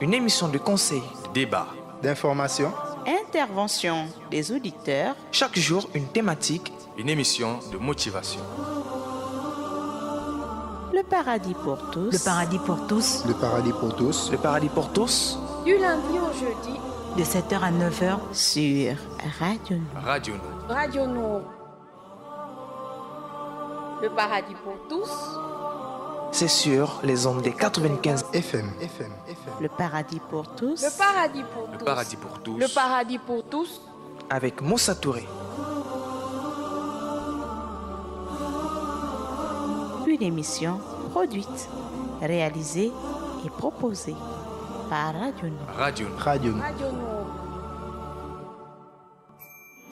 Une émission de conseil, de débat, d'information, intervention des auditeurs. Chaque jour, une thématique. Une émission de motivation. Le paradis pour tous. Le paradis pour tous. le paradis pour tous, Le paradis pour tous. Du lundi au jeudi, De 7h à 9h. Sur Radio Nord. Radio Nord. Radio Nord. Le paradis pour tous. C'est sur les ondes des 95. FM. Le paradis pour tous. Le paradis pour Le tous. paradis pour tous. Le paradis pour tous. Avec Moussa Touré. Une émission produite, réalisée et proposée par Radio Nord. Radio Nord. Radio Nord. Radio Nord.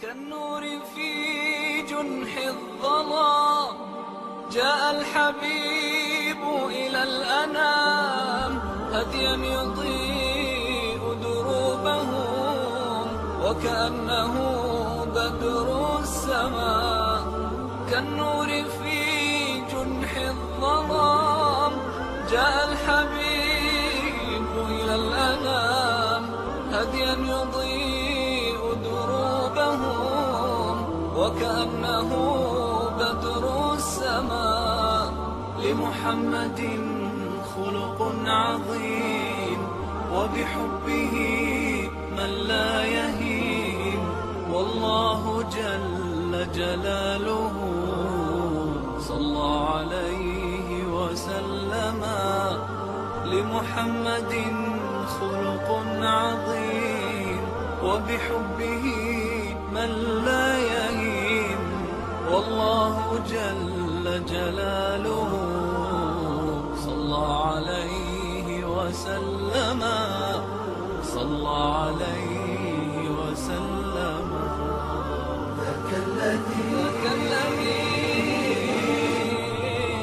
كالنور في جنح الظلام جاء الحبيب إلى الأنام هديا يضيء دروبهم وكأنه بدر السماء كالنور في جنح الظلام جاء الحبيب إلى الأنام هديا يضيء دروبهم وكأنه بدر السماء لمحمد خلق عظيم وبحبه من لا يهين والله جل جلاله صلى عليه وسلم لمحمد خلق عظيم وبحبه من لا يهين والله جل جلاله صلى عليه وسلم صلى عليه وسلم ذاك الذي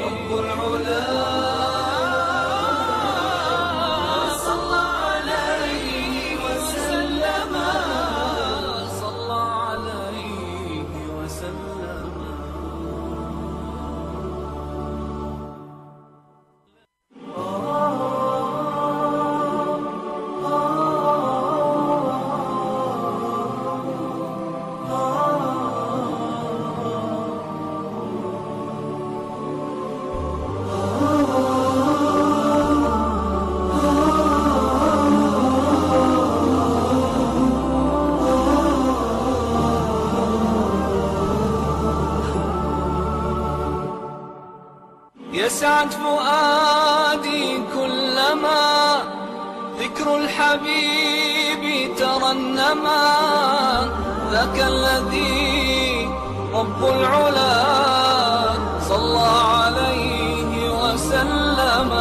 رب العلا يسعد فؤادي كلما ذكر الحبيب ترنما ذاك الذي رب العلا صلى عليه وسلم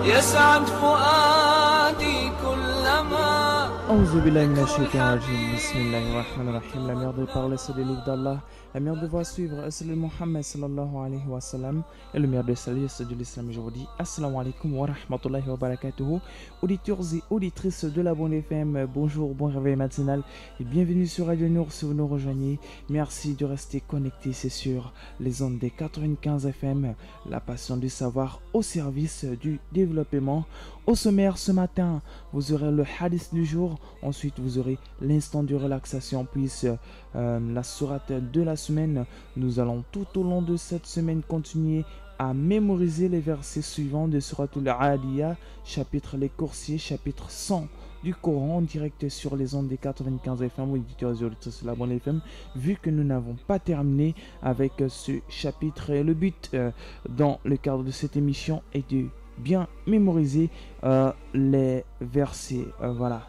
يسعد فؤادي كلما أعوذ بالله من الشيطان الرجيم بسم الله الرحمن الرحيم. La meilleure des paroles c'est le livre d'Allah. La meilleure devoir suivre c'est le Muhammad sallallahu alayhi wa sallam. Et le meilleur des saluts c'est de l'islam. Je vous dis assalamu alaikum wa rahmatullahi wa barakatuhu. Auditeurs et auditrices de la Bonne FM, bonjour, bon réveil matinal et bienvenue sur Radio Nour si vous nous rejoignez. Merci de rester connectés, c'est sur les ondes des 95 FM. La passion du savoir au service du développement. Au sommaire ce matin, vous aurez le hadith du jour. Ensuite, vous aurez l'instant de relaxation, puis la sourate de la semaine. Nous allons tout au long de cette semaine continuer à mémoriser les versets suivants de Suratul Adiyah, chapitre Les Coursiers, chapitre 100 du Coran, en direct sur les ondes des 95 FM, auditeurs et auditrices de la Bonne FM, vu que nous n'avons pas terminé avec ce chapitre. Et le but dans le cadre de cette émission est de bien mémoriser les versets. Voilà.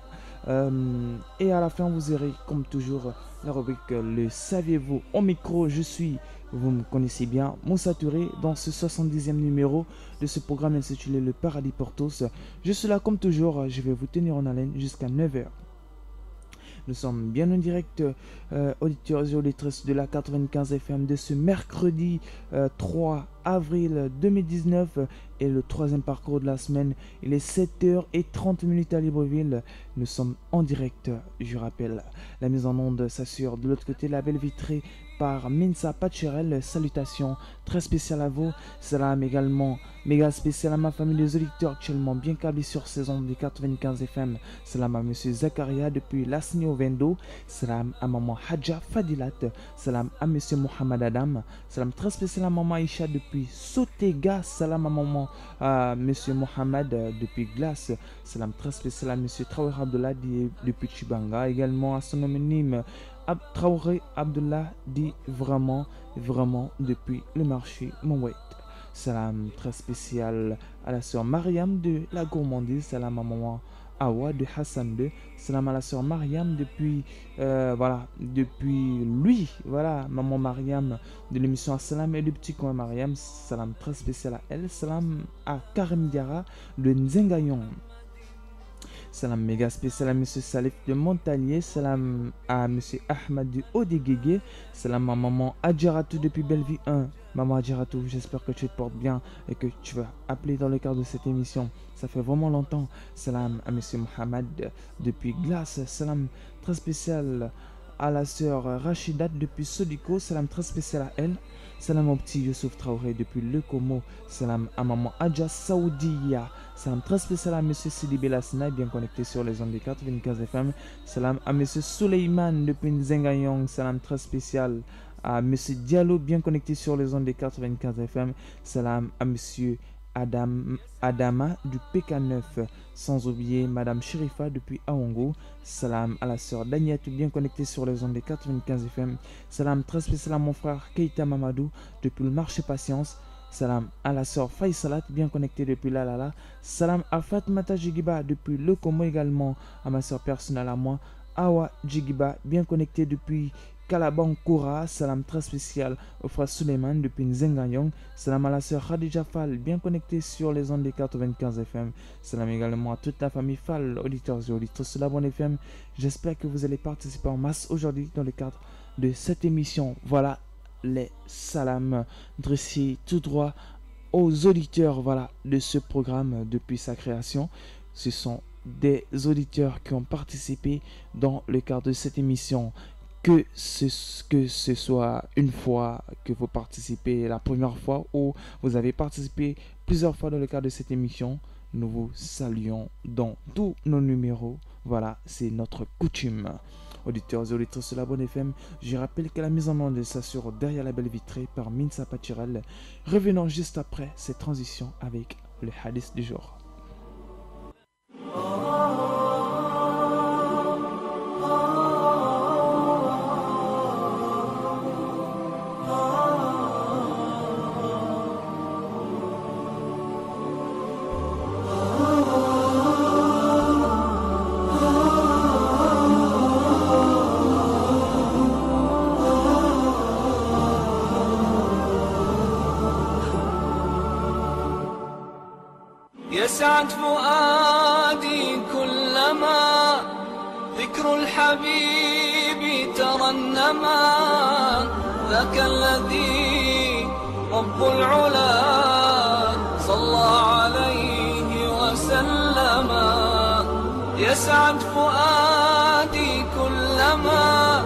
Et à la fin, vous aurez comme toujours la rubrique Le saviez-vous. Au micro, je suis, vous me connaissez bien, Moussa Touré, dans ce 70e numéro de ce programme intitulé Le Paradis pour tous. Je suis là comme toujours, je vais vous tenir en haleine jusqu'à 9h. Nous sommes bien en direct, auditeurs et auditrices de la 95 FM de ce mercredi 3 avril 2019 et le troisième parcours de la semaine. Il est 7h30 à Libreville. Nous sommes en direct, je rappelle. La mise en onde s'assure de l'autre côté, la belle vitrée par Minsa Pachirel. Salutations très spéciales à vous. Salam également, méga spécial à ma famille, les auditeurs actuellement bien câblés sur ces ondes des 95 FM. Salam à monsieur Zakaria depuis Lasnio Vendo. Salam à maman Hadja Fadilat. Salam à monsieur Mohamed Adam. Salam très spécial à maman Aisha depuis Sotega. Salam à maman monsieur Mohamed depuis Glace. Salam très spécial à monsieur Traoré Abdullah depuis Chibanga. Également à son homonyme Traoré Abdullah dit vraiment depuis le marché Monwet. Salam très spécial à la sœur Mariam de la gourmandise. Salam à maman Awa de Hassan 2. Salam à la sœur Mariam depuis lui, maman Mariam de l'émission Salam et le petit coin Mariam. Salam très spécial à elle. Salam à Karim Diara de Nzengayon. Salam méga spécial à M. Salif de Montagnier. Salam à M. Ahmad du Haut-des-Guégués. Salam à maman Adjaratou depuis Bellevue 1. Maman Adjaratou, j'espère que tu te portes bien et que tu vas appeler dans le cadre de cette émission. Ça fait vraiment longtemps. Salam à M. Mohamed depuis Glace. Salam très spécial à la sœur Rachidat depuis Sodico. Salam très spécial à elle. Salam au petit Youssouf Traoré depuis Le Como. Salam à maman Adja Saoudia. Salam très spécial à M. Sidi Belasna, bien connecté sur les ondes des 95 FM. Salam à M. Souleyman depuis Nzengayong. Salam très spécial à M. Diallo, bien connecté sur les ondes des 95 FM. Salam à M. Adama du PK9, sans oublier Madame Sherifa depuis Aongo. Salam à la sœur Daniette, bien connectée sur les ondes des 95 FM. Salam très spécial à mon frère Keita Mamadou depuis le marché Patience. Salam à la sœur Faisalat, bien connectée depuis Lalala. Salam à Fatmata Jigiba depuis Le Como, également à ma sœur personnelle à moi, Awa Jigiba, bien connectée depuis Kalabankoura. Salam très spécial au frère Suleiman depuis Nzengayong. Salam à la sœur Khadija Fall, bien connectée sur les ondes des 95 FM. Salam également à toute la famille Fall, auditeurs et auditrices de la bonne FM. J'espère que vous allez participer en masse aujourd'hui dans le cadre de cette émission. Voilà les salams dressés tout droit aux auditeurs de ce programme depuis sa création. Ce sont des auditeurs qui ont participé dans le cadre de cette émission. Que ce soit une fois que vous participez la première fois ou vous avez participé plusieurs fois dans le cadre de cette émission, nous vous saluons dans tous nos numéros. Voilà, c'est notre coutume. Auditeurs et auditrices de la bonne FM, je rappelle que la mise en onde s'assure derrière la belle vitrée par Minsa Pachirel. Revenons juste après cette transition avec le hadith du jour. يسعد فؤادي كلما ذكر الحبيب ترنما ذاك الذي رب العلا صلى عليه وسلم. يسعد فؤادي كلما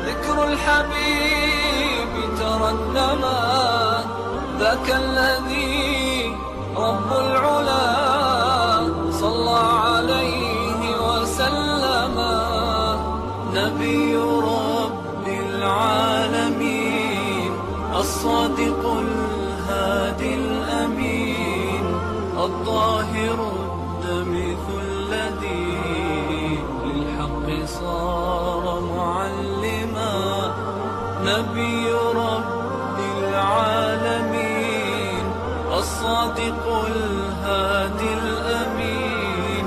ذكر الحبيب ترنما ذاك الذي رب العلا صلى عليه وسلم. نبي رب العالمين الصادق الهادي الأمين الطاهر الدمث الذي للحق صار معلما. نبي رب العالمين الصادق الهادي الأمين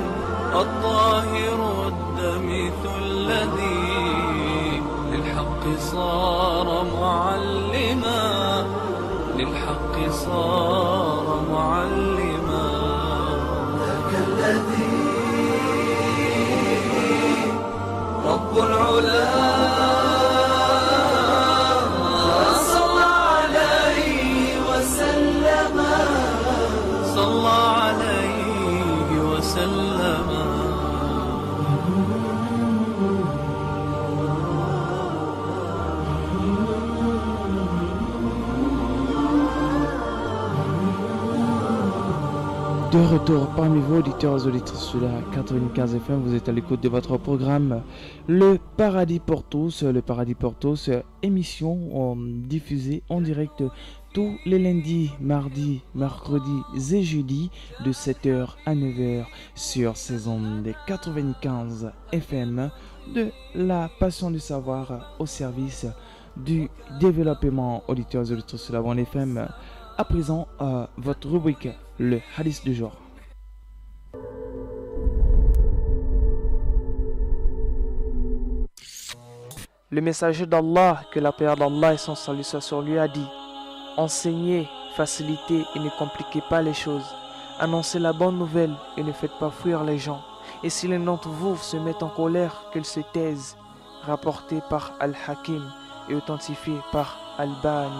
الطاهر الدمث الذي للحق صار معلما. للحق صار معلما. ذاك الذي رب العلا صلى عليه وسلم. الأمان. De retour parmi vos auditeurs et auditrices de la 95 FM, vous êtes à l'écoute de votre programme Le Paradis pour tous. Le Paradis pour tous, émission diffusée en direct tous les lundis, mardis, mercredis et jeudis de 7h à 9h sur ces ondes des 95 FM de la passion du savoir au service du développement. Auditeurs et auditrices de la bande FM. À présent, votre rubrique, le hadith du jour. Le messager d'Allah, que la paix d'Allah et son salut soit sur lui, a dit: enseignez, facilitez et ne compliquez pas les choses. Annoncez la bonne nouvelle et ne faites pas fuir les gens. Et si l'un d'entre vous se met en colère, qu'il se taise. Rapporté par Al-Hakim et authentifié par Al-Bani.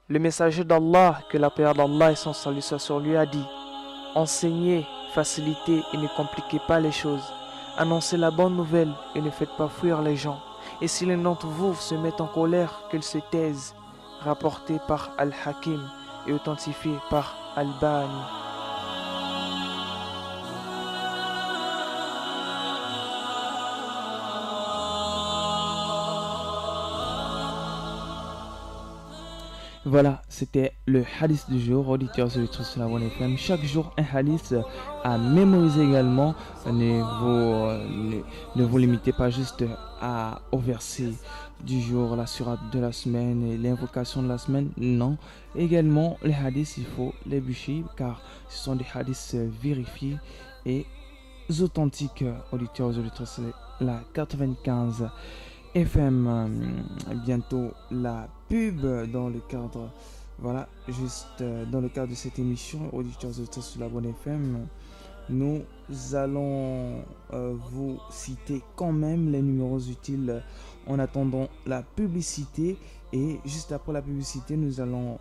Le messager d'Allah, que la paix d'Allah et son salut soit sur lui, a dit: enseignez, facilitez et ne compliquez pas les choses. Annoncez la bonne nouvelle et ne faites pas fuir les gens. Et si l'un d'entre vous se met en colère, qu'il se taise. Rapporté par Al-Hakim et authentifié par Al-Bani. Voilà, c'était le hadith du jour, auditeurs et auditrices de la Bonne FM. Chaque jour, un hadith à mémoriser également. Ne vous limitez pas juste au verset du jour, la sourate de la semaine et l'invocation de la semaine. Non, également les hadiths, il faut les bûcher car ce sont des hadiths vérifiés et authentiques, auditeurs et auditrices de la 95 FM. Bientôt la pub dans le cadre, voilà, juste dans le cadre de cette émission, auditeurs et auditrices de la Bonne FM. Nous allons vous citer quand même les numéros utiles en attendant la publicité. Et juste après la publicité, nous allons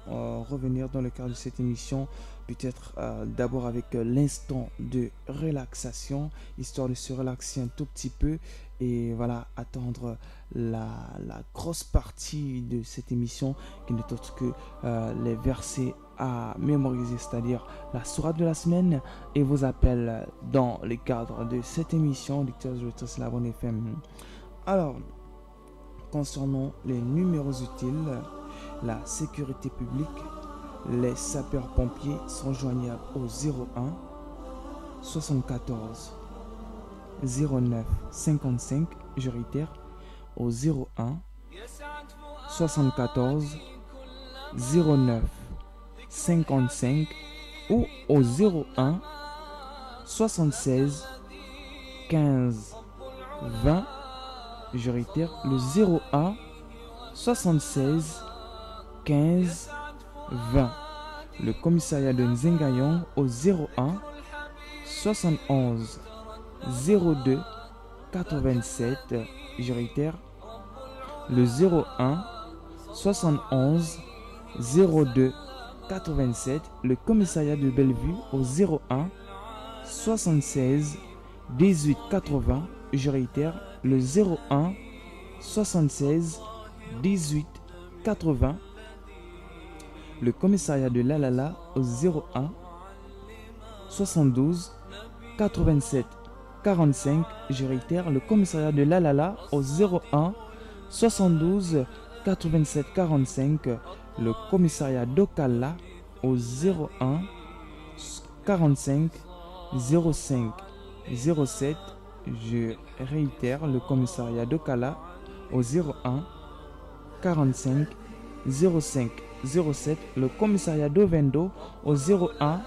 revenir dans le cadre de cette émission, peut-être d'abord avec l'instant de relaxation, histoire de se relaxer un tout petit peu. Et voilà, attendre la grosse partie de cette émission qui n'est autre que les versets à mémoriser, c'est-à-dire la sourate de la semaine et vos appels dans le cadre de cette émission, auditeurs et auditrices de la Bonne FM. Alors, concernant les numéros utiles, la sécurité publique, les sapeurs-pompiers sont joignables au 01 74 09 55, je réitère, au 01 74 09 55 ou au 01 76 15 20, je réitère, le 01 76 15 20. Le commissariat de Nzengayon au 01 71 02 87, je réitère, le 01 71 02 87. Le commissariat de Bellevue au 01 76 18 80, je réitère, le 01 76 18 80. Le commissariat de Lalala au 01 72 87 45, je réitère, le commissariat de Lalala au 01 72 87 45. Le commissariat d'Okala au 01 45 05 07, je réitère, le commissariat d'Okala au 01 45 05 07. Le commissariat d'Ovendo au 01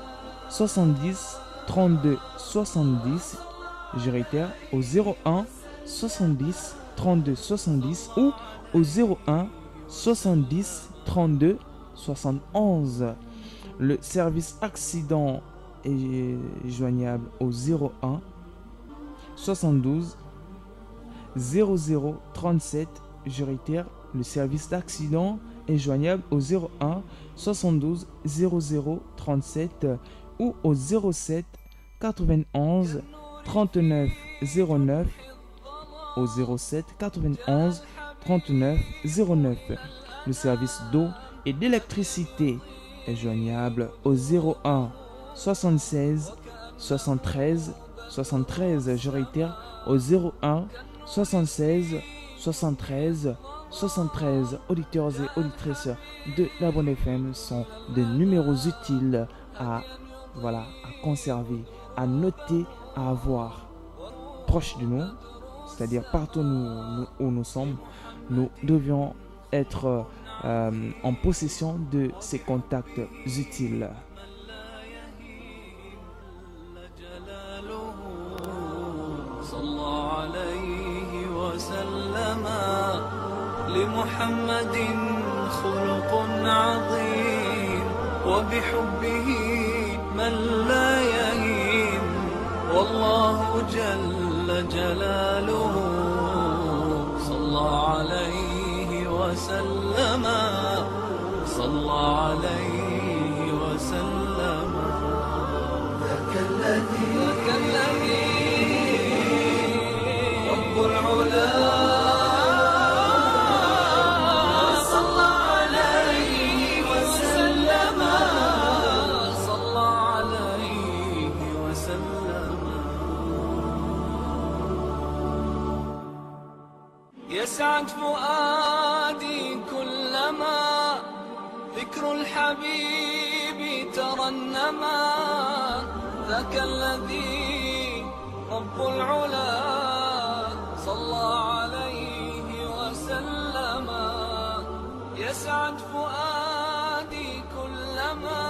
70 32 70, je réitère, au 01 70 32 70 ou au 01 70 32 71. Le service accident est joignable au 01 72 00 37. Je réitère, le service d'accident est joignable au 01 72 00 37 ou au 07 91 39 09 au 07 91 39 09. Le service d'eau et d'électricité est joignable au 01 76 73 73. Je réitère, au 01 76 73 73. Auditeurs et auditrices de la Bonne FM sont des numéros utiles à conserver, à noter, à avoir proche de nous, c'est-à-dire partout où nous sommes. Nous devions être en possession de ces contacts utiles. لمحمد خلق عظيم وبحبه من لا يهين والله جل جلاله صلى عليه وسلم صلى عليه وسلم ذاك الذي رب العلا يسعد فؤادي كلما ذكر الحبيب ترنما ذاك الذي رب العلا صلى عليه وسلم يسعد فؤادي كلما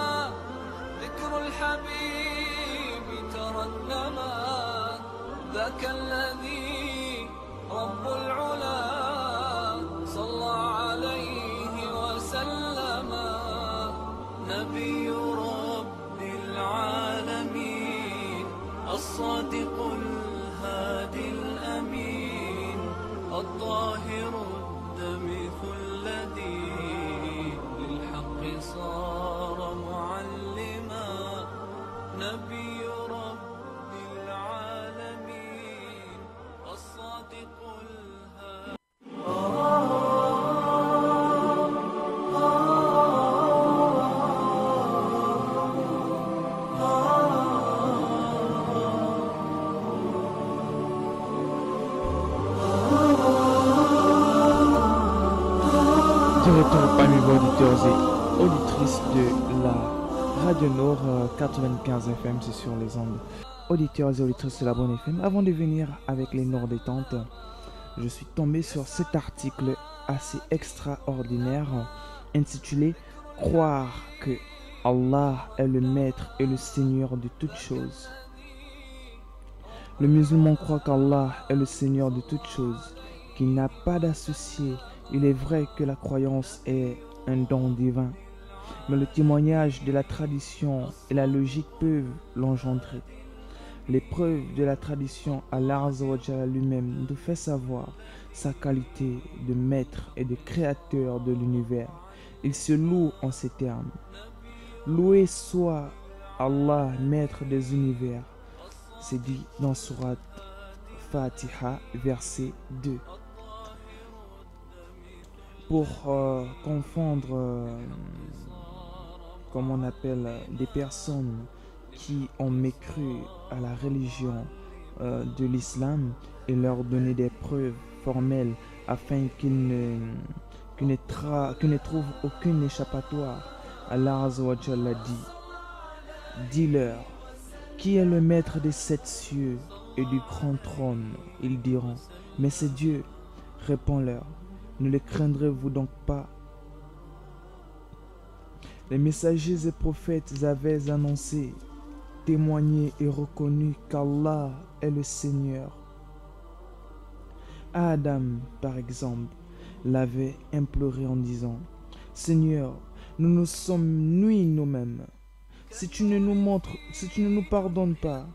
ذكر الحبيب ترنما ذاك الذي رب العلا صلى عليه وسلم نبي رب العالمين الصادق الهادي الأمين الطاهر الدمث الذي للحق صار معلما نبي رب العالمين الصادق Parmi vos auditeurs et auditrices de la Radio Nord 95 FM, c'est sur les ondes. Auditeurs et auditrices de la Bonne FM, avant de venir avec les Nord détentes, je suis tombé sur cet article assez extraordinaire intitulé « Croire que Allah est le maître et le seigneur de toutes choses ». Le musulman croit qu'Allah est le seigneur de toutes choses, qu'il n'a pas d'associé. Il est vrai que la croyance est un don divin, mais le témoignage de la tradition et la logique peuvent l'engendrer. Les preuves de la tradition, Allah Azza wa Jalla lui-même nous fait savoir sa qualité de maître et de créateur de l'univers. Il se loue en ces termes. Loué soit Allah, maître des univers. C'est dit dans Surat Fatiha, verset 2. Pour confondre, comme on appelle, des personnes qui ont mécru à la religion de l'islam et leur donner des preuves formelles afin qu'ils ne trouvent aucune échappatoire. Allah Azza wa Jalla dit, dis-leur, qui est le maître des 7 cieux et du grand trône? Ils diront, mais c'est Dieu. Réponds-leur, ne le craindrez-vous donc pas? Les messagers et prophètes avaient annoncé, témoigné et reconnu qu'Allah est le Seigneur. Adam, par exemple, l'avait imploré en disant: Seigneur, nous nous sommes nuits nous-mêmes. Si tu ne nous pardonnes pas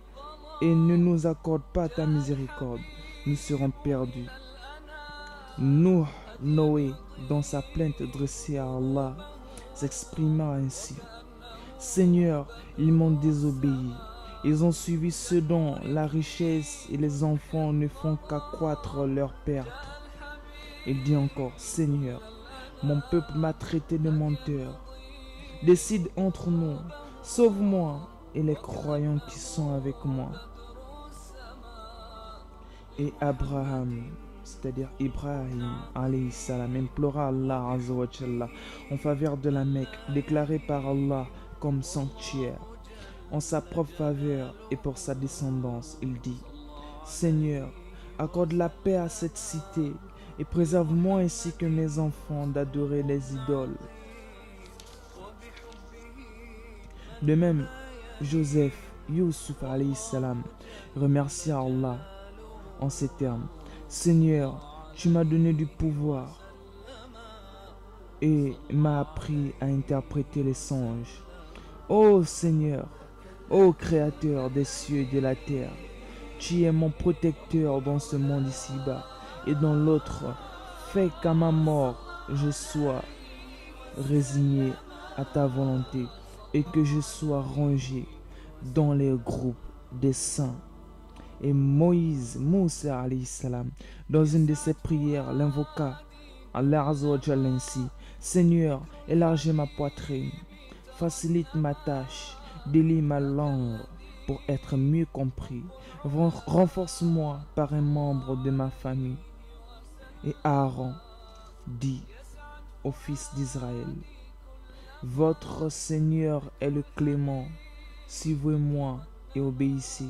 et ne nous accordes pas ta miséricorde, nous serons perdus. Noé, dans sa plainte dressée à Allah, s'exprima ainsi: Seigneur, ils m'ont désobéi. Ils ont suivi ce dont la richesse et les enfants ne font qu'accroître leur perte. Il dit encore: Seigneur, mon peuple m'a traité de menteur. Décide entre nous, sauve-moi et les croyants qui sont avec moi. Et Abraham, c'est-à-dire Ibrahim alayhi salam, implora Allah azza wa jalla en faveur de la Mecque, déclarée par Allah comme sanctuaire. En sa propre faveur et pour sa descendance, il dit: Seigneur, accorde la paix à cette cité et préserve-moi ainsi que mes enfants d'adorer les idoles. De même, Joseph, Youssouf alayhi salam, remercia Allah en ces termes: Seigneur, tu m'as donné du pouvoir et m'as appris à interpréter les songes. Ô Seigneur, ô Créateur des cieux et de la terre, tu es mon protecteur dans ce monde ici-bas et dans l'autre. Fais qu'à ma mort, je sois résigné à ta volonté et que je sois rangé dans les groupes des saints. Et Moussa alayhi salam, dans une de ses prières, l'invoqua Allah azza wa jalla ainsi: Seigneur, élargis ma poitrine, facilite ma tâche, délie ma langue pour être mieux compris, renforce-moi par un membre de ma famille. Et Aaron dit aux fils d'Israël: Votre Seigneur est le clément, suivez-moi et obéissez.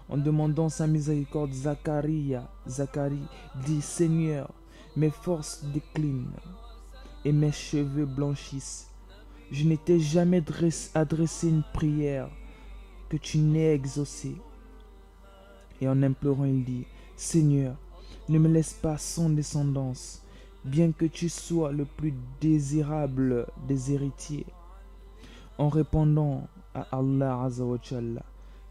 En demandant sa miséricorde, Zacharie dit: Seigneur, mes forces déclinent et mes cheveux blanchissent. Je ne t'ai jamais adressé une prière que tu n'aies exaucée. Et en implorant, il dit: Seigneur, ne me laisse pas sans descendance, bien que tu sois le plus désirable des héritiers. En répondant à Allah azza wa jalla,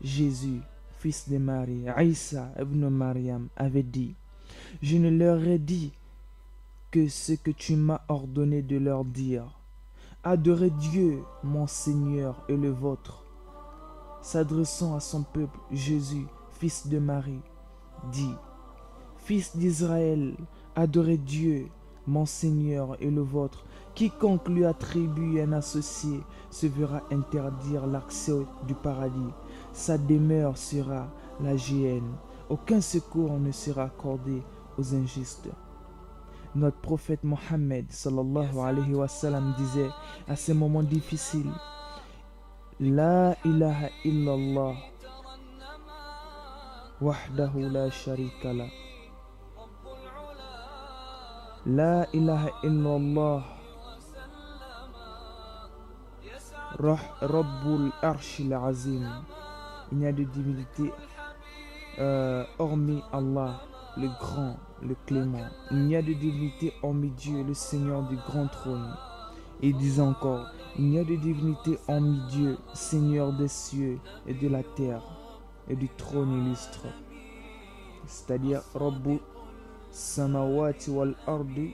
Jésus, fils de Marie, Isa ibn Maryam, avait dit: Je ne leur ai dit que ce que tu m'as ordonné de leur dire. Adorez Dieu, mon Seigneur et le vôtre. S'adressant à son peuple, Jésus, fils de Marie, dit: Fils d'Israël, adorez Dieu, mon Seigneur et le vôtre. Quiconque lui attribue un associé se verra interdire l'accès du paradis. Sa demeure sera la géhenne. Aucun secours ne sera accordé aux injustes. Notre prophète Mohammed sallallahu alayhi wa sallam disait à ces moments difficiles: La ilaha illallah wahdahu la sharika la. La ilaha illallah Rabbul Arshil Azim. Il n'y a de divinité hormis Allah, le grand, le clément. Il n'y a de divinité hormis Dieu, le Seigneur du grand trône. Et il disait encore: il n'y a de divinité hormis Dieu, Seigneur des cieux et de la terre et du trône illustre. C'est-à-dire Rabbu Samawati wal Ardi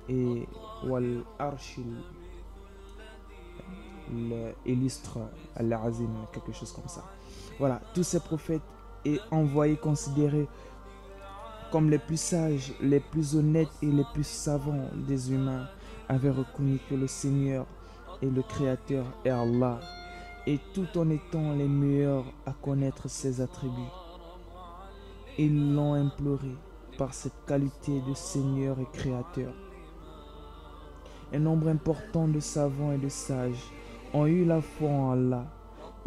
et wal Arshil illustre Al-Azim, quelque chose comme ça. Voilà, tous ces prophètes et envoyés considérés comme les plus sages, les plus honnêtes et les plus savants des humains avaient reconnu que le Seigneur et le Créateur est Allah, et tout en étant les meilleurs à connaître ses attributs. Ils l'ont imploré par cette qualité de Seigneur et Créateur. Un nombre important de savants et de sages ont eu la foi en Allah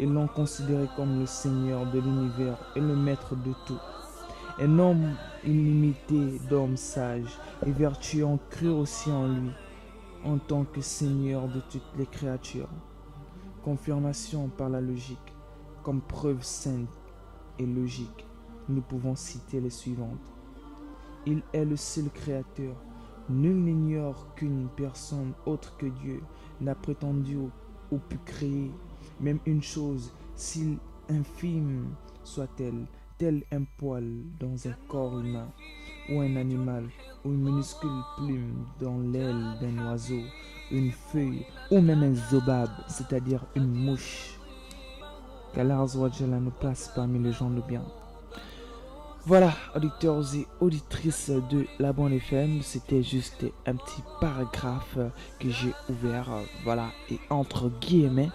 et l'ont considéré comme le Seigneur de l'univers et le maître de tout. Un nombre illimité d'hommes sages et vertueux ont cru aussi en lui en tant que Seigneur de toutes les créatures. Confirmation par la logique. Comme preuve sainte et logique, nous pouvons citer les suivantes. Il est le seul créateur. Nul n'ignore qu'une personne autre que Dieu n'a prétendu ou pu créer même une chose, si infime soit-elle, tel un poil dans un corps humain, ou un animal, ou une minuscule plume dans l'aile d'un oiseau, une feuille, ou même un zobab, c'est-à-dire une mouche. Qu'Allah Azza wa Jalla nous place parmi les gens de bien. Voilà, auditeurs et auditrices de La Bonne FM, c'était juste un petit paragraphe que j'ai ouvert, voilà, et entre guillemets.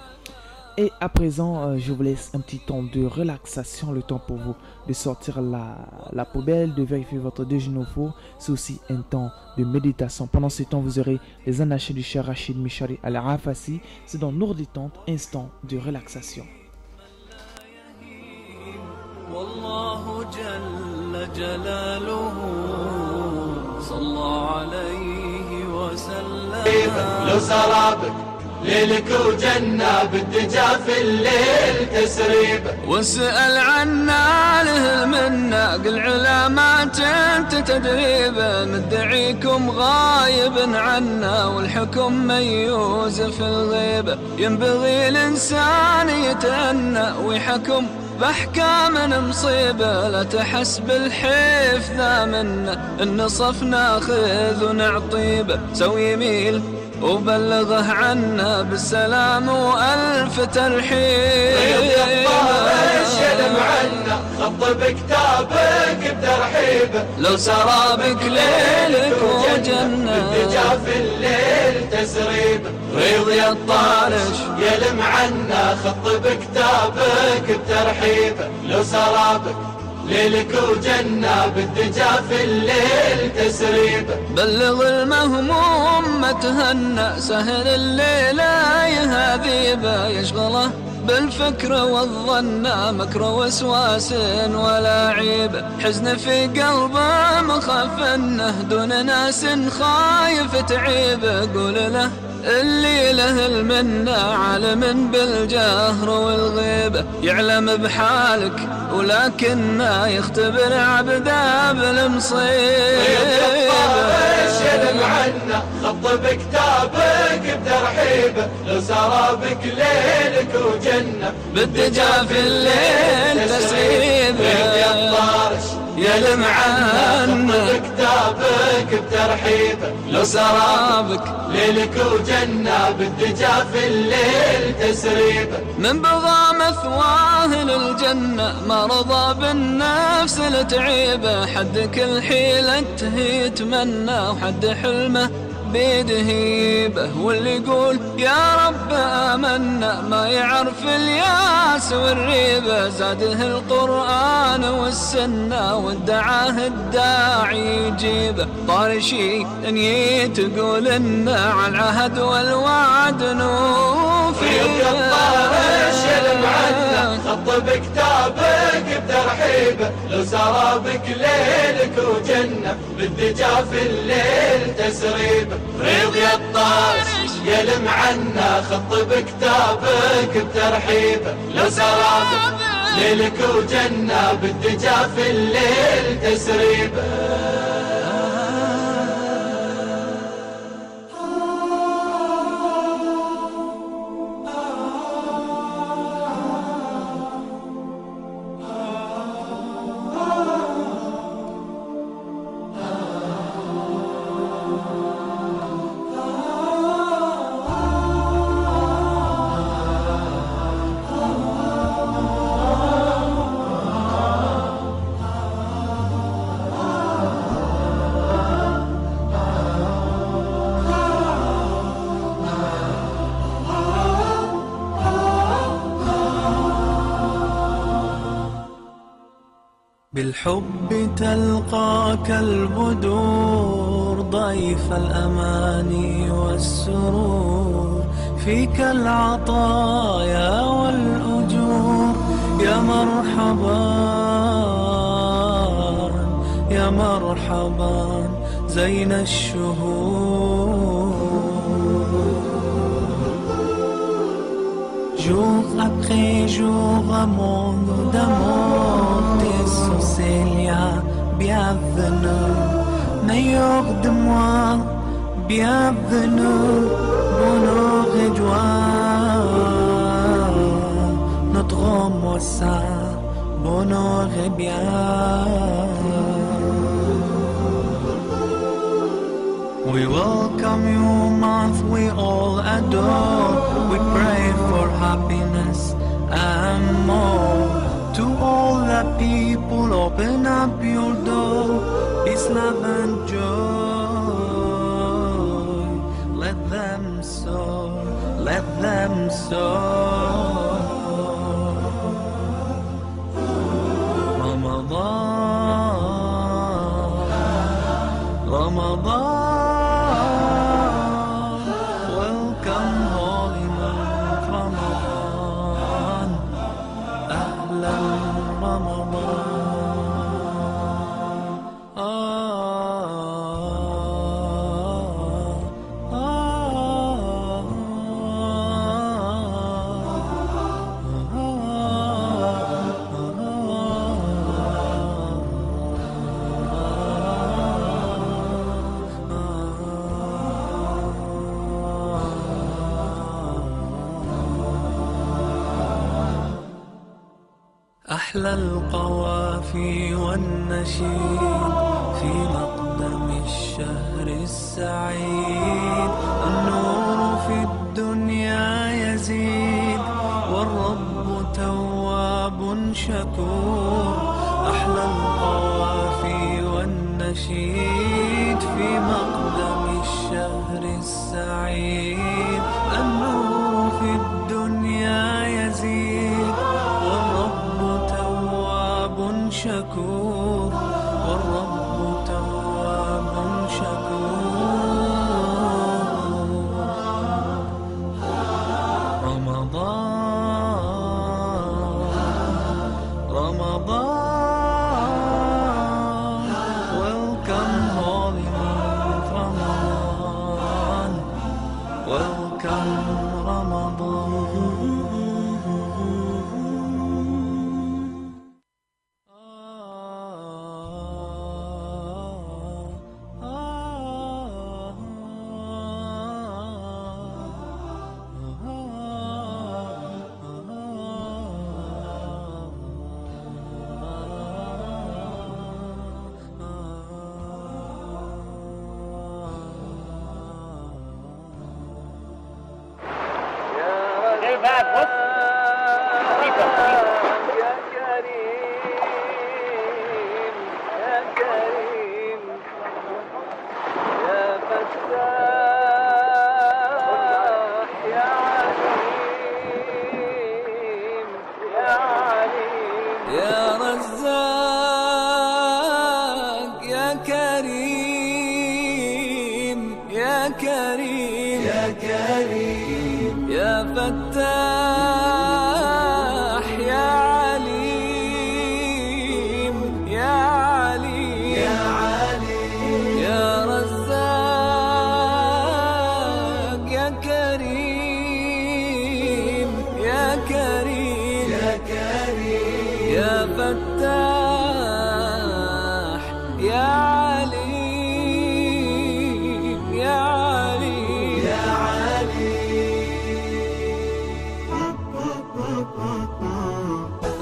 Et à présent, je vous laisse un petit temps de relaxation, le temps pour vous de sortir la poubelle, de vérifier votre déjeuner au four. C'est aussi un temps de méditation. Pendant ce temps, vous aurez les anachés du Cheikh Rachid Mishari Al-Rafasi. C'est dans Nour Détente, instant de relaxation. والله جل جلاله صلى عليه وسلم لو سرابك ليلك وجنة بالدجا في الليل تسريب واسأل عنا له المنة قل علامات انت تدريبه مدعيكم غايب عنا والحكم ميوز في الغيبة ينبغي الإنسان يتأنى ويحكم بأحكام مصيبة لا تحس بالحيف ذا منا النصف ناخذ ونعطيبه سوي يميل وبلغه عنا بالسلام وألف ترحيب يلم عنا خط بكتابك بترحيبه لو سرابك ليلك وجنة بالدجا في الليل تسريبه ريض الطارش يلم عنا خط بكتابك بترحيبه لو سرابك ليلك وجنة بالدجا في الليل تسريبه بلغ المهموم ما تهنى سهل الليلة يهذيبه يشغله بالفكر والظن مكر وسواس ولا عيب حزن في قلبه مخاف انه دون ناس خايف تعيبه قول له اللي له المنة عالم بالجهر والغيبة يعلم بحالك ولكنه يختبر عبده بالمصيبة يلم عنا خط بكتابك بترحيبه لو سرابك ليلك وجنة بالدجا في الليل تسريبه يلم عنا خط بكتابك بترحيبه لو سرابك ليلك وجنة بالدجا في الليل تسريبه من بغى مثواه للجنة ما رضى بالنفس لتعيبه حد كل حيلته يتمنى وحد حلمه بيده هيبه واللي يقول يا رب آمنا ما يعرف الياس والريبة زاده القرآن والسنة وادعاه الداعي يجيبه طارشي ان تقول إن على العهد والوعد نوفي يلم عنا خط بكتابك بترحيبه لو سرابك ليلك وجنة بالدجا في الليل تسريبه ريض الطارش يلم عنا خط بكتابك بترحيبه لو سرابك ليلك وجنة بالدجا في الليل تسريبه بالحب تلقاك البدور ضيف الأماني والسرور فيك العطايا والأجور يا مرحبا يا مرحبا زين الشهور Jour après jour, mon d'amour, tes sourcils bienvenue. Meilleur de moi, bienvenue. Bonheur et joie, notre mois saint, bonheur et bien. We welcome you, month we all adore. We pray for happiness and more. To all the people, open up your door. Peace, love and joy. Let them soar, let them soar. Ramadan, Ramadan. أحلى القوافي والنشيد في مقدم الشهر السعيد. النور في الدنيا يزيد والرب تواب شكور. أحلى القوافي والنشيد في مقدم الشهر السعيد. النور في الدنيا يزيد شكور والرب تواب شكور. رمضان رمضان welcome holy month Ramadan. Welcome Ramadan.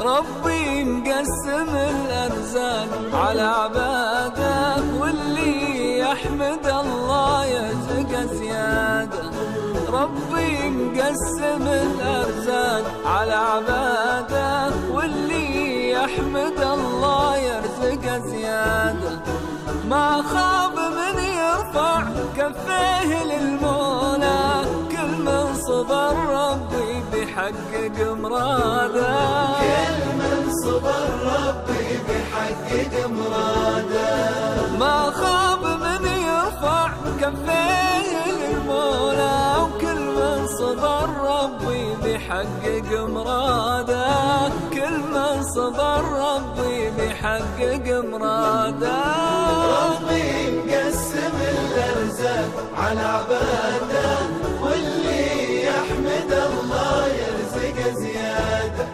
ربي مقسم الأرزاق على عباده واللي يحمد الله يرزق زيادة. ربي مقسم الأرزاق على عباده واللي يحمد الله يرزق زيادة. ما خاب من يرفع كفيه للمولى كل من صبر ربي بيحقق مراده. كل من صبر ربي بيحقق مراده. ما خاب من يرفع كفيه للمولى وكل من صبر ربي بيحقق مراده. كل من صبر ربي بيحقق مراده. ربي مقسم الأرزاق على عباده واللي يحمد الله يرزق زيادة.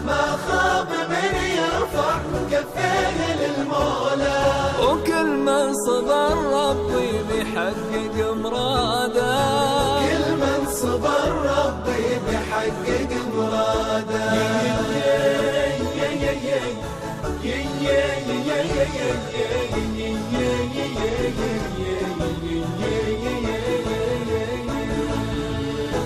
ما خاب من يرفع كفيه للمولى بيحقق مراده كل من صبر ربي بيحقق مراده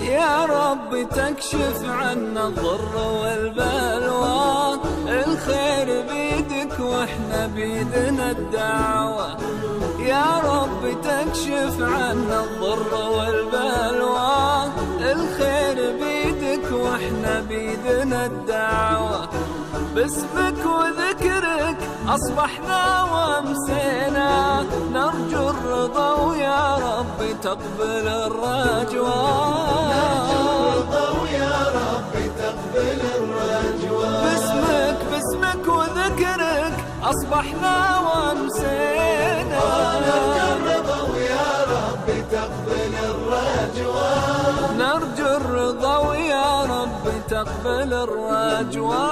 يا رب تكشف عنا الضر والبلوى الخير بيدك واحنا بيدنا الدعوة يا رب تكشف عنا الضر والبلوى الخير بيدك واحنا بيدنا الدعوة باسمك وذكرك أصبحنا وامسينا نرجو الرضا ويا رب تقبل الرجوى نرجو الرضا ويا رب تقبل الرجوى باسمك وذكرك أصبحنا وامسينا نرجو الرضا ويا رب تقبل الرجوى نرجو الرضا ويا رب تقبل الرجوى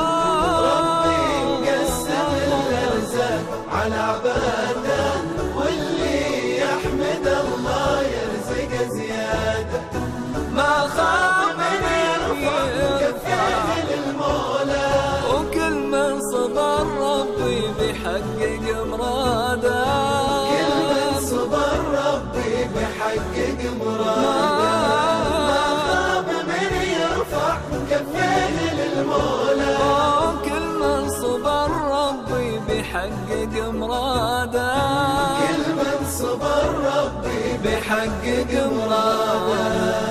ربي مقسم الأرزاق على عباده واللي يحمد الله يرزق زيادة ما خاب من كفيه للمولى وكل من صبر ربي بيحقق مراده كل من صبر ربي بيحقق مراده ما خاب من يرفع كفيه للمولى كل من صبر ربي بيحقق مراده كل من صبر ربي بيحقق مراده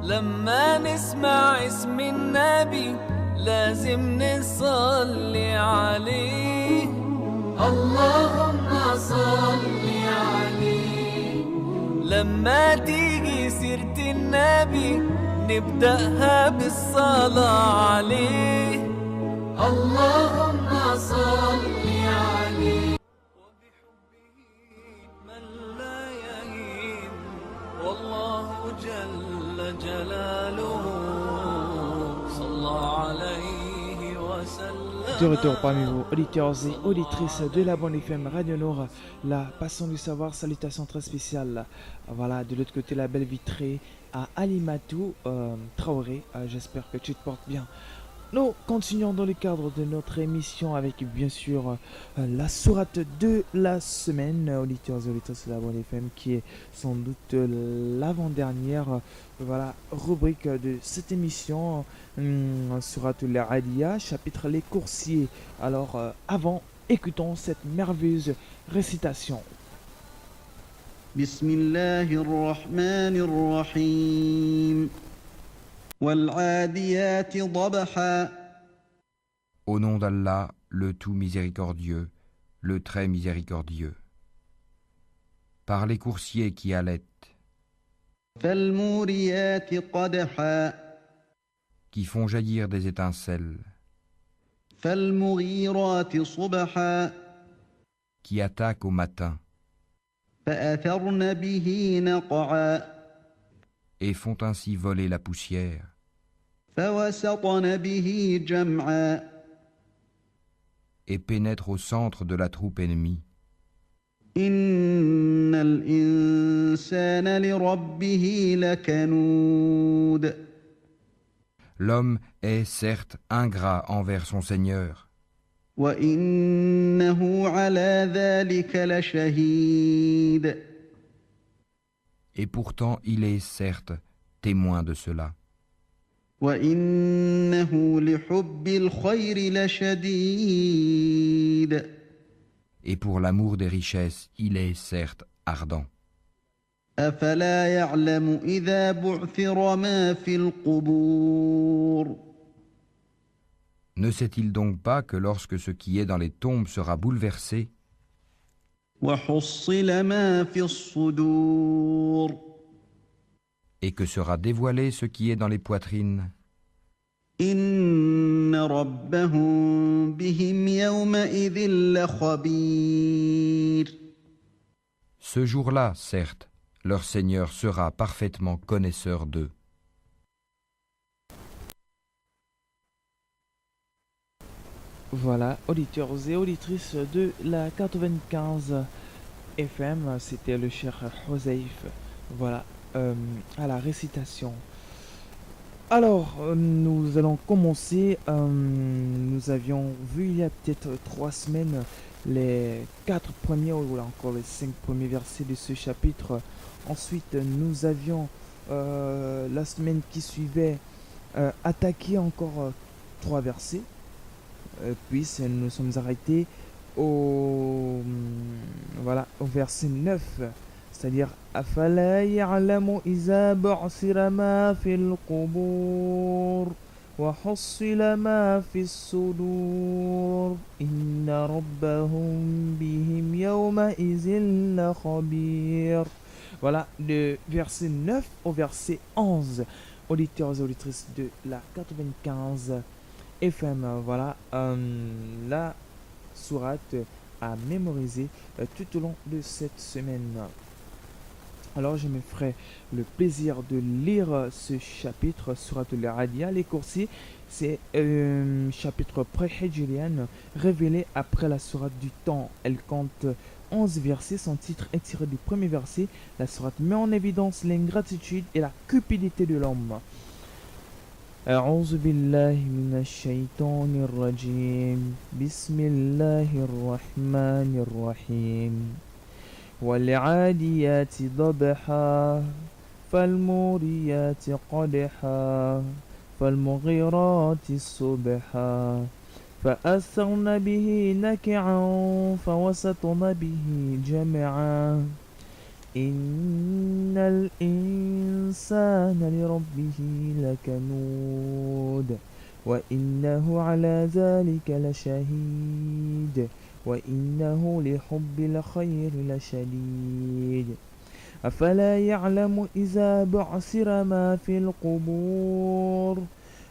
لما نسمع اسم النبي لازم نصلي عليه اللهم صل عليه لما تيجي سيرة النبي نبدأها بالصلاة عليه اللهم صل عليه وبحبه من لا يهين والله جل جلاله صلى عليه وسلم. De retour parmi vous, auditeurs et auditrices de la Bonne FM Radio Nord, la Passion du Savoir, salutations très spéciales. Voilà, de l'autre côté, la belle vitrée à Alimatou Traoré. J'espère que tu te portes bien. Nous continuons dans le cadre de notre émission avec bien sûr la sourate de la semaine, auditeurs et auditrices de la Bonne FM, qui est sans doute l'avant-dernière rubrique de cette émission, sourate al-Adiyah, chapitre les coursiers. Alors avant, écoutons cette merveilleuse récitation. Bismillahirrahmanirrahim. وَالْعَادِيَاتِ ضَبْحًا. Au nom d'Allah, le tout miséricordieux, le très miséricordieux. Par les coursiers qui allaitent, فَالْمُورِيَاتِ قَدْحًا. qui font jaillir des étincelles, فَالْمُغِيرَاتِ صُبْحًا. qui attaquent au matin, فَأَثَرْنَ بِهِ نَقْعًا. et font ainsi voler la poussière, فَوَسَطْنَ بِهِ جَمْعًا. et pénètrent au centre de la troupe ennemie. إِنَّ الْإِنسَانَ لِرَبِّهِ لَكَنُودٌ. L'homme est certes ingrat envers son Seigneur, وَإِنَّهُ عَلَى ذَلِكَ لَشَهِيدٌ. et pourtant il est certes témoin de cela. وَإِنَّهُ لِحُبِّ الْخَيْرِ لَشَدِيدٌ. Et pour l'amour des richesses, il est certes ardent. أَفَلَا يَعْلَمُ إِذَا بُعْثِرَ مَا فِي الْقُبُورِ. Ne sait-il donc pas que lorsque ce qui est dans les tombes sera bouleversé, وحصل ما في الصدور Et que sera dévoilé ce qui est dans les poitrines. إن ربهم بهم يومئذ لخبير Ce jour-là, certes, leur Seigneur sera parfaitement connaisseur d'eux. Voilà, auditeurs et auditrices de la 95 FM, c'était le cher Hosseif. Voilà, à la récitation. Alors, nous allons commencer. Nous avions vu il y a peut-être 3 semaines les 4 premiers ou encore les 5 premiers versets de ce chapitre. Ensuite, nous avions la semaine qui suivait attaqué encore 3 versets. Puis nous nous sommes arrêtés au verset 9, c'est-à-dire أفلا يعلم إذا بعثر ما في القبور وحصل ما في الصدور إن ربهم بهم يومئذ لخبير. Voilà, de verset 9 au verset 11, auditeurs et auditrices de la 95 FM, voilà, la sourate à mémoriser tout au long de cette semaine. Alors je me ferai le plaisir de lire ce chapitre, sourate al-Adiyah, les coursiers. C'est un chapitre pré-hijrian révélé après la sourate du temps. Elle compte 11 versets. Son titre est tiré du premier verset. La sourate met en évidence l'ingratitude et la cupidité de l'homme. أعوذ بالله من الشيطان الرجيم بسم الله الرحمن الرحيم والعاديات ضبحا فالموريات قدحا فالمغيرات صبحا فأثرن به نكعا فوسطن به جمعا إن الإنسان لربه لكنود وإنه على ذلك لشهيد وإنه لحب الخير لشديد أفلا يعلم إذا بعثر ما في القبور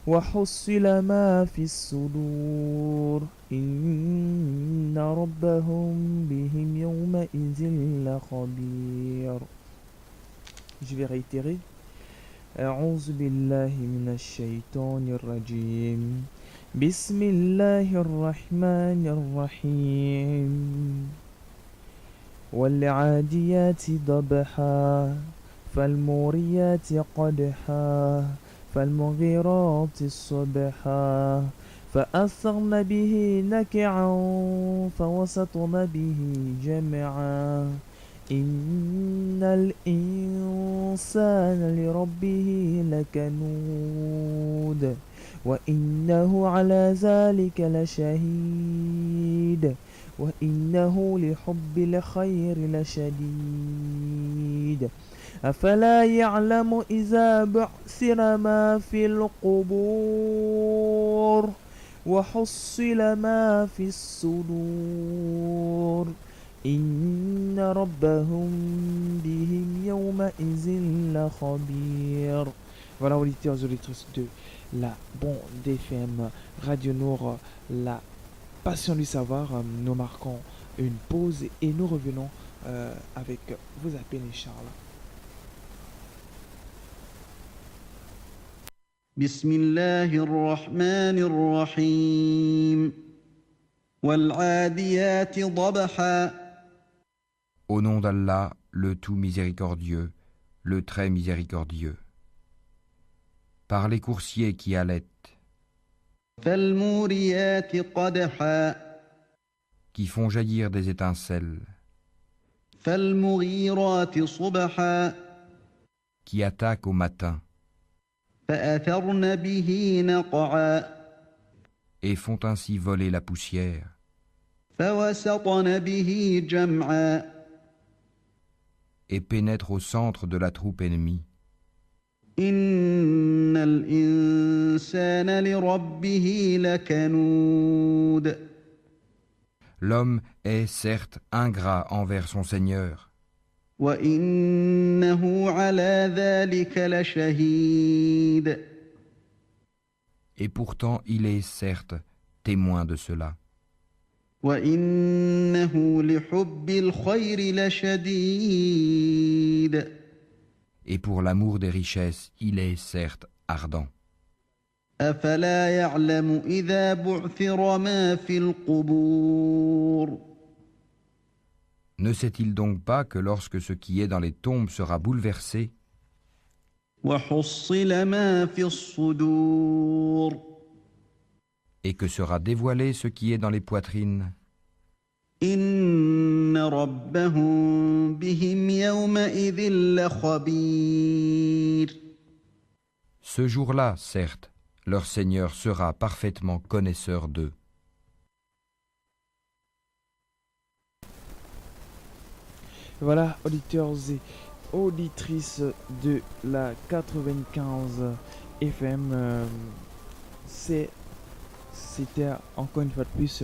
وحصل ما في الصدور إن ربهم بهم يومئذ لخبير. Je vais réitérer. أعوذ بالله من الشيطان الرجيم بسم الله الرحمن الرحيم والعاديات ضبحا فالموريات قدحا فالمغيرات صبحا فأثرن به نكعا فوسطن به جمعا إن الإنسان لربه لكنود وإنه على ذلك لشهيد وإنه لحب الخير لشديد أفلا يعلم إذا بعثر ما في القبور وحصل ما في الصدور إن ربهم بهم يومئذ لخبير. Voilà, auditeurs et auditrices de la bande FM Radio Nour, la passion du savoir. Nous marquons une pause et nous revenons avec vos appels, Inch'Allah. بسم الله الرحمن الرحيم والعاديات ضبحا. Au nom d'Allah, le tout miséricordieux, le très miséricordieux. Par les coursiers qui allaitent, فالموريات قدحا qui font jaillir des étincelles, فالمغيرات صبحا qui attaquent au matin فأثرن به نقعا et font ainsi voler la poussière, فوسطن به جمعا et pénètrent au centre de la troupe ennemie. إن الإنسان لربه لكنود. L'homme est certes ingrat envers son Seigneur, وإنه على ذلك لشهيد et pourtant il est certes témoin de cela. وإنه لحب الخير لشديد Et pour l'amour des richesses, il est certes ardent. أفلا يعلم إذا بعثر ما في القبور Ne sait-il donc pas que lorsque ce qui est dans les tombes sera bouleversé, وحصل ما في الصدور et que sera dévoilé ce qui est dans les poitrines, إن ربهم بهم يومئذ لخبير ce jour-là, certes, leur Seigneur sera parfaitement connaisseur d'eux. Voilà, auditeurs et auditrices de la 95 FM, c'était encore une fois de plus,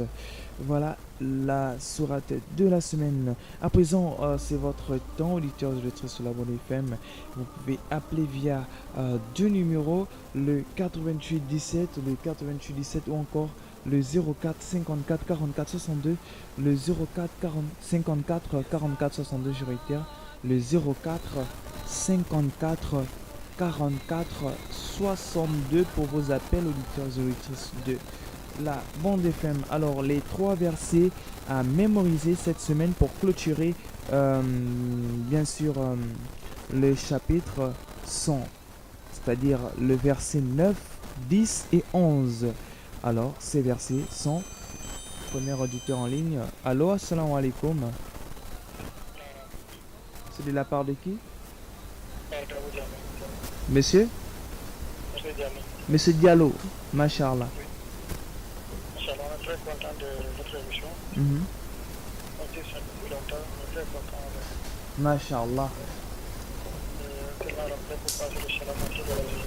voilà la sourate de la semaine. À présent, c'est votre temps, auditeurs et auditrices sur la bonne FM. Vous pouvez appeler via deux numéros, le 88 17, le 88 17 ou encore le 04 54 44 62, le 04 54 44 62, je réitère, le 04 54 44 62 pour vos appels, auditeurs et auditrices de la bande FM. Alors, les trois versets à mémoriser cette semaine pour clôturer, bien sûr, le chapitre 100, c'est-à-dire le verset 9, 10 et 11. Alors, ces versets sont, premier auditeur en ligne. Allô, assalamu alaikum. C'est de la part de qui? Monsieur? Monsieur Diallo, Machallah. On est très content de votre émission. On dit ça depuis longtemps, on est très content. Machallah. Tellement rappelé pour passer le salam à tous de la vie.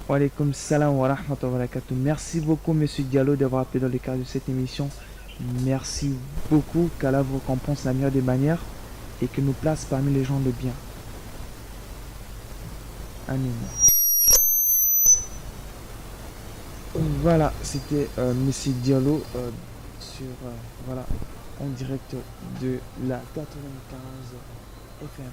Wa alaykoum salam wa rahmatullahi wa barakatuh. Merci beaucoup, monsieur Diallo, d'avoir appelé dans le cadre de cette émission. Merci beaucoup, qu'Allah vous récompense la meilleure des manières et que nous place parmi les gens de bien. Amin. Voilà, c'était monsieur Diallo sur voilà, en direct de la 95 FM.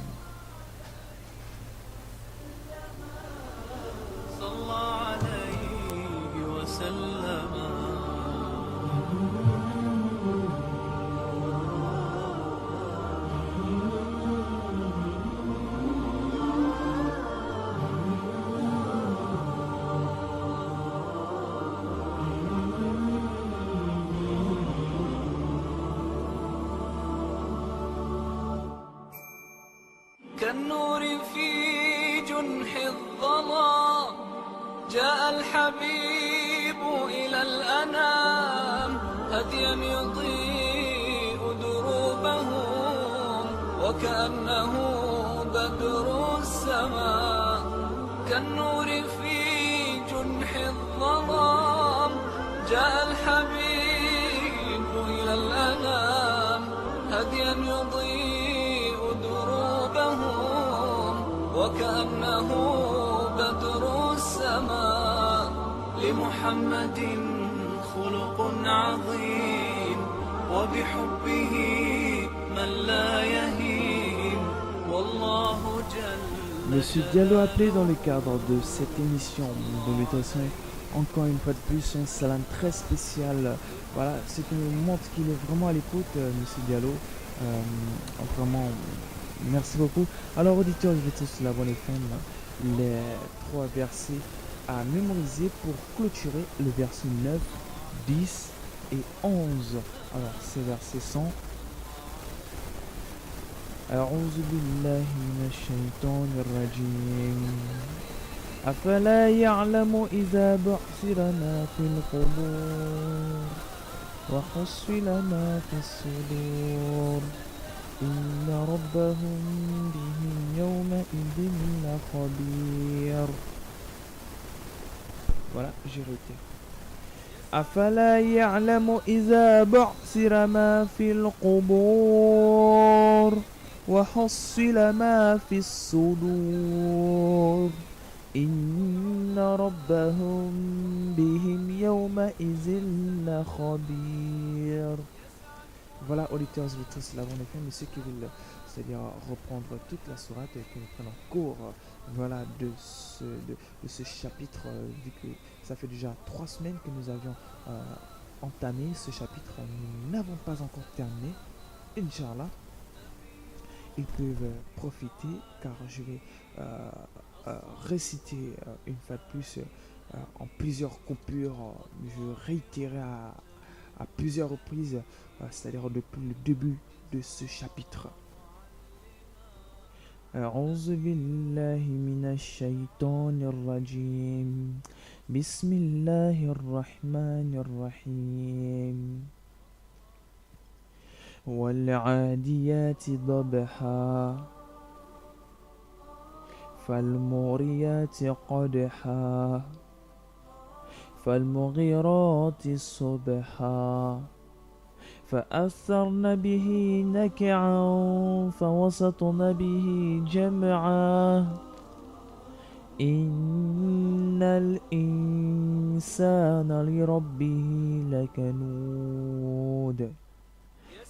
كالنور في جنح الظلام جاء الحبيب إلى الأنام هديا يضيء دروبهم وكأنه بدر السماء كالنور في جنح الظلام جاء الحبيب إلى الأنام هديا يضيء دروبهم وكأنه بدر السماء لمحمد خلق عظيم وبحبه من لا يهين والله جل. Monsieur Diallo appelé dans le cadre de cette émission de méditation. Encore une fois de plus, un salam très spécial. Voilà, c'est qui nous montre qu'il est vraiment à l'écoute, monsieur Diallo. Vraiment, merci beaucoup. Alors, auditeurs, je vais tous la bonne FM, les trois versets à mémoriser pour clôturer le verset 9, 10 et 11. Alors, ces versets sont أعوذ بالله من الشيطان الرجيم أفلا يعلم إذا بعثر ما في القبور وحصل ما في الصدور وإن ربهم بهم يومئذ لخبير. Voilà, j'ai réitéré. أفلا يعلم إذا بعثر ما في القبور وحصل ما في الصدور إن ربهم بهم يومئذ لخبير. Voilà, auditeurs et auditrices, là, en effet, mais ceux qui veulent, c'est-à-dire reprendre toute la sourate et que nous prenons cours, voilà, de ce chapitre, vu que ça fait déjà 3 semaines que nous avions entamé ce chapitre, nous n'avons pas encore terminé, Inch'Allah. Ils peuvent profiter, car je vais réciter une fois de plus en plusieurs coupures, je réitérer à plusieurs reprises, c'est-à-dire depuis le début de ce chapitre. أعوذ بالله من الشيطان الرجيم بسم الله الرحمن الرحيم والعاديات ضبحا فالموريات قدحا فالمغيرات صبحا فأثرن به نكعا فوسطن به جمعا إن الإنسان لربه لكنود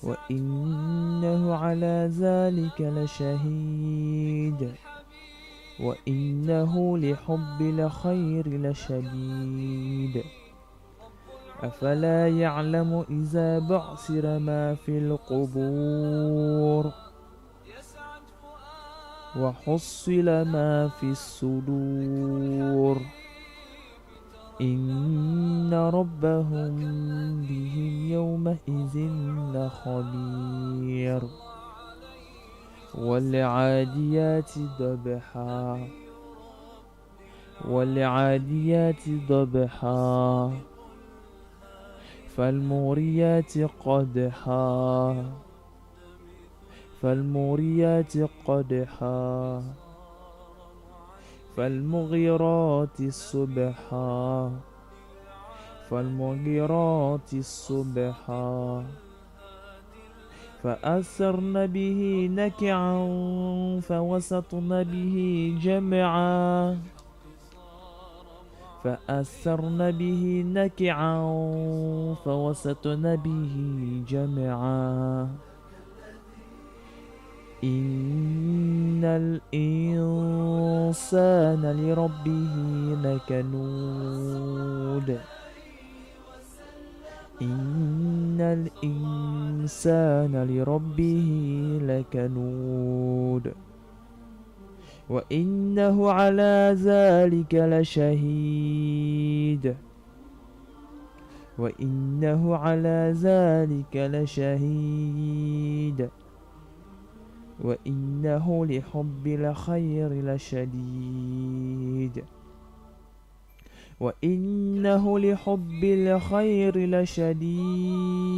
وإنه على ذلك لشهيد وإنه لحب الخير لشديد أفلا يعلم إذا بعثر ما في القبور وحصل ما في الصدور إن ربهم بهم يومئذ لخبير والعاديات ضبحا والعاديات ضبحا فالموريات قدحا فالموريات قدحا فالمغيرات صبحا فالمغيرات صبحا فأثرن به نكعا فوسطن به جمعا فأثرن به نكعا فوسطن به جمعا إن الإنسان لربه لكنود إن الإنسان لربه لكنود وإنه على ذلك لشهيد وإنه على ذلك لشهيد وإنه لحب الخير لشديد وإنه لحب الخير لشديد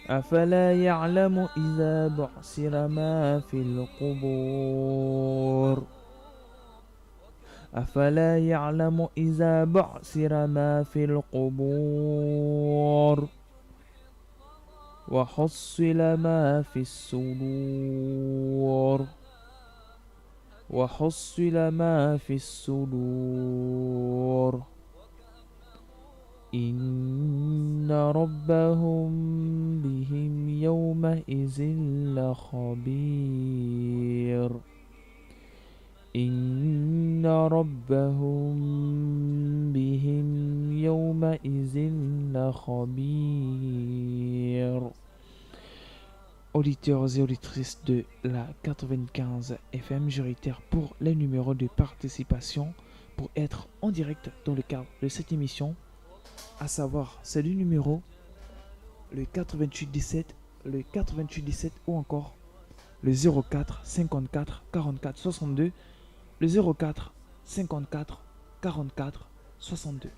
أفلا يعلم إذا بعثر ما في القبور أفلا يعلم إذا بعثر ما في القبور وحصل ما في الصدور وحصل ما في الصدور إن ربهم بهم يومئذ لخبير إن ربهم بهم يومئذ لخبير. Auditeurs et auditrices de la 95 FM, je réitère pour les numéros de participation pour être en direct dans le cadre de cette émission, à savoir ces deux numéros, le 8817, le 8817 ou encore le 04 54 44 62, le 04 54 44 62.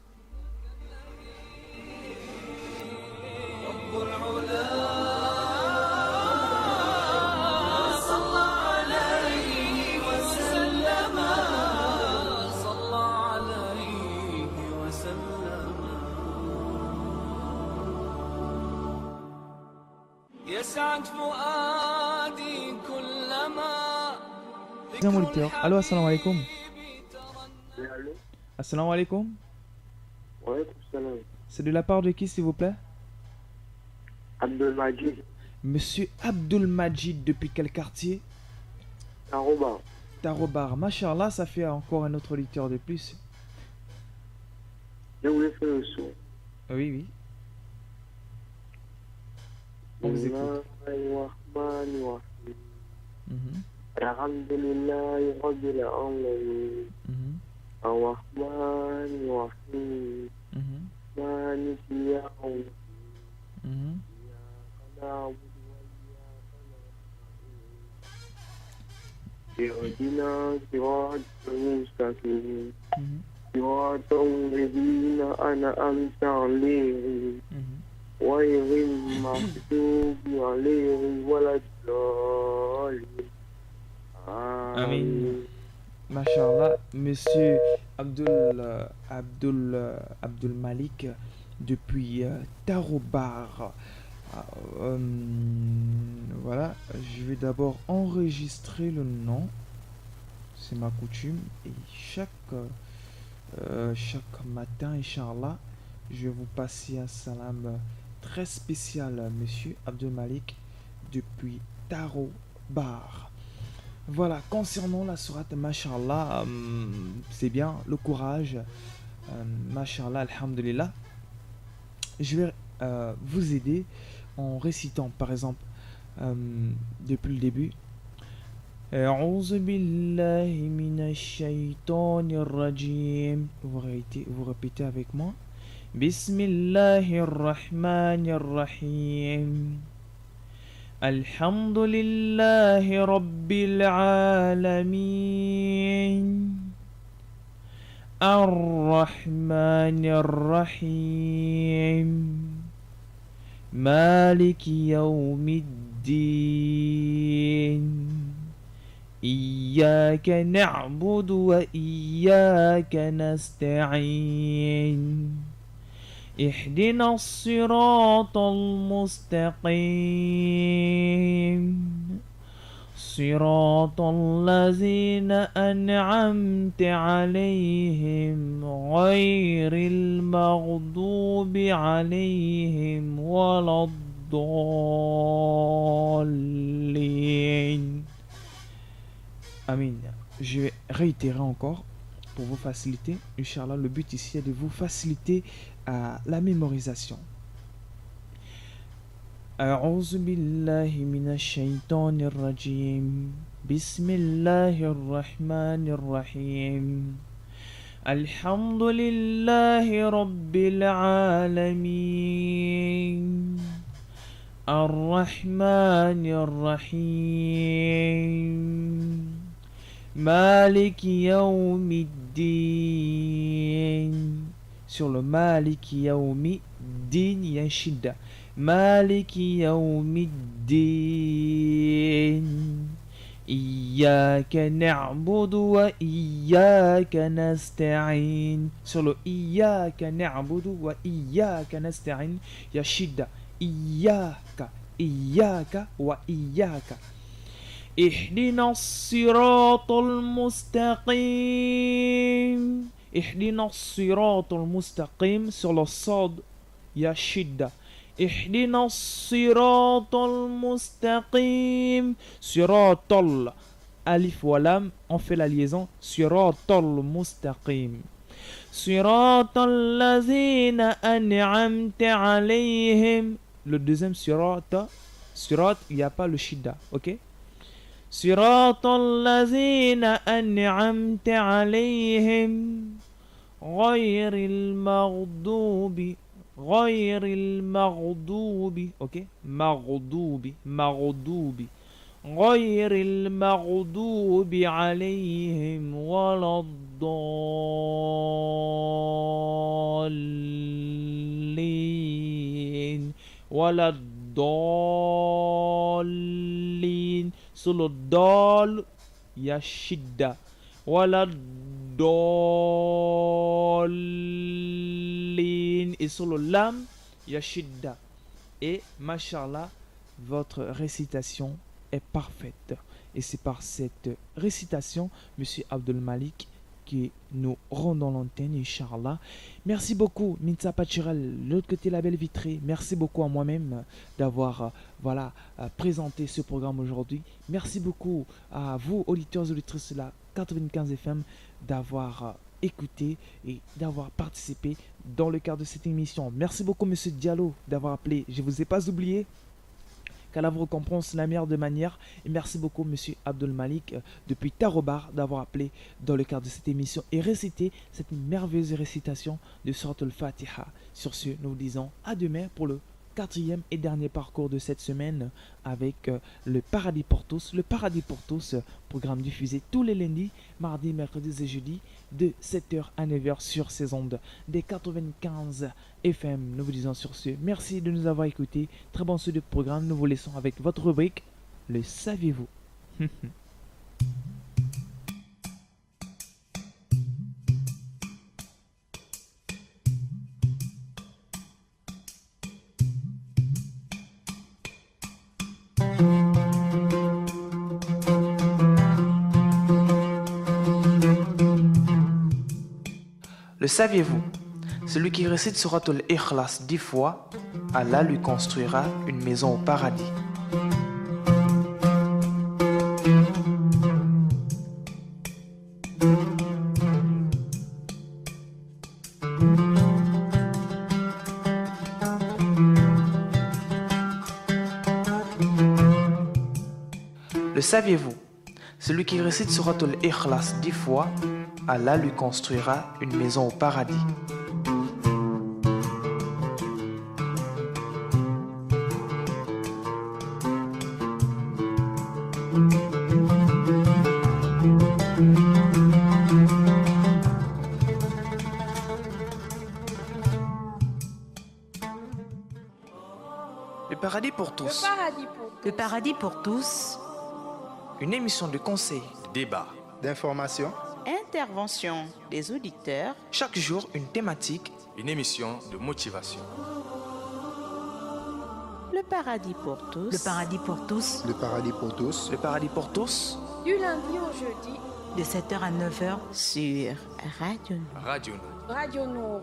يسعد فؤادي كلما Deuxième auditeur. Allô, assalamu alaikum. Assalamu alaikum. C'est de la part de qui, s'il vous plaît? Abdul Majid. Monsieur Abdul Majid, depuis quel quartier? Tarobar. Tarobar. Machallah, ça fait encore un autre auditeur de plus. Je voulais faire le son. Oui, oui. On vous écoute. Alhamdulillahi Rabbil Alamin. Ar-Rahman Ar-Rahim. Maliki Yawm. اهدنا صراط المستقيم صراط الذين أنعمت عليهم غير المغضوب عليهم ولا الضالين. Amin. Machallah, monsieur Abdul Malik depuis Tarobar. Voilà, je vais d'abord enregistrer le nom, c'est ma coutume, et chaque matin, Inch'Allah, je vais vous passer un salam très spécial, monsieur Abdul Malik depuis Tarobar. Voilà, concernant la sourate, Masha'Allah, c'est bien, le courage, Masha'Allah, Alhamdulillah. Je vais vous aider en récitant, par exemple, depuis le début. A'udhu billahi minash shaytanir rajim. Vous répétez avec moi. Bismillahir rahmanir rahim. Alhamdulillahi rabbil alamin. Ar-Rahmanir Rahim. مالك يوم الدين إياك نعبد وإياك نستعين اهدنا الصراط المستقيم صراط الذين أنعمت عليهم غير المغضوب عليهم ولا الضالين. Amin. Je vais réitérer encore pour vous faciliter. Inch'Allah, le but ici est de vous faciliter la mémorisation. أعوذ بالله من الشيطان الرجيم بسم الله الرحمن الرحيم الحمد لله رب العالمين الرحمن الرحيم مالك يوم الدين. Sur le مالك يوم الدين, il y a un shidda. مالك يوم الدين إياك نعبد وإياك نستعين. Sur le إياك نعبد وإياك نستعين, il y a shidda. إياك إياك وإياك. اهدنا الصراط المستقيم. اهدنا الصراط المستقيم. Sur le صاد, il y a shidda. اهدنا الصراط المستقيم. صراط alif wa lam, on fait la liaison. صراط المستقيم. صراط الذين أنعمت عليهم. Le deuxième صراط, il n'y a pas le shidda, ok? صراط الذين أنعمت عليهم غير المغضوب. غير المغضوب، اوكي؟ مغضوب غير المغضوب عليهم ولا الضالين solo dal ya shidda wala dolin et solo lam ya shidda. Et mashallah, votre récitation est parfaite. Et c'est par cette récitation, Monsieur Abdul Malik, que nous rendons l'antenne, Inch'Allah. Merci beaucoup, Minsa Pachiral, de l'autre côté la belle vitrée. Merci beaucoup à moi-même d'avoir présenté ce programme aujourd'hui. Merci beaucoup à vous, auditeurs et auditrices de la 95 FM, d'avoir écouté et d'avoir participé dans le cadre de cette émission. Merci beaucoup, Monsieur Diallo, d'avoir appelé. Je ne vous ai pas oublié. Qu'Allah vous récompense la meilleure de manière. Et merci beaucoup, Monsieur Abdul Malik, depuis Tarobar, d'avoir appelé dans le cadre de cette émission et récité cette merveilleuse récitation de Surat al-Fatiha. Sur ce, nous vous disons à demain pour le 4e et dernier parcours de cette semaine avec le Paradis pour tous. Le Paradis pour tous, programme diffusé tous les lundis, mardis, mercredis et jeudis de 7h à 9h sur ces ondes des 95 FM. Nous vous disons sur ce, merci de nous avoir écoutés. Très bon suite de programme. Nous vous laissons avec votre rubrique, le saviez-vous. Le saviez-vous? Celui qui récite Surat al-Ikhlas 10 fois, Allah lui construira une maison au paradis. Le saviez-vous? Celui qui récite Surat al-Ikhlas 10 fois, Allah lui construira une maison au paradis. Le paradis pour tous. Le paradis pour tous. Le paradis pour tous. Une émission de conseil, de débat, d'information, Intervention des auditeurs. chaque jour une thématique, une émission de motivation. Le paradis pour tous. Le paradis pour tous. le paradis pour tous, le paradis pour tous, Du lundi au jeudi, De 7h à 9h. Sur Radio Nord. Radio Nord. Radio Nord.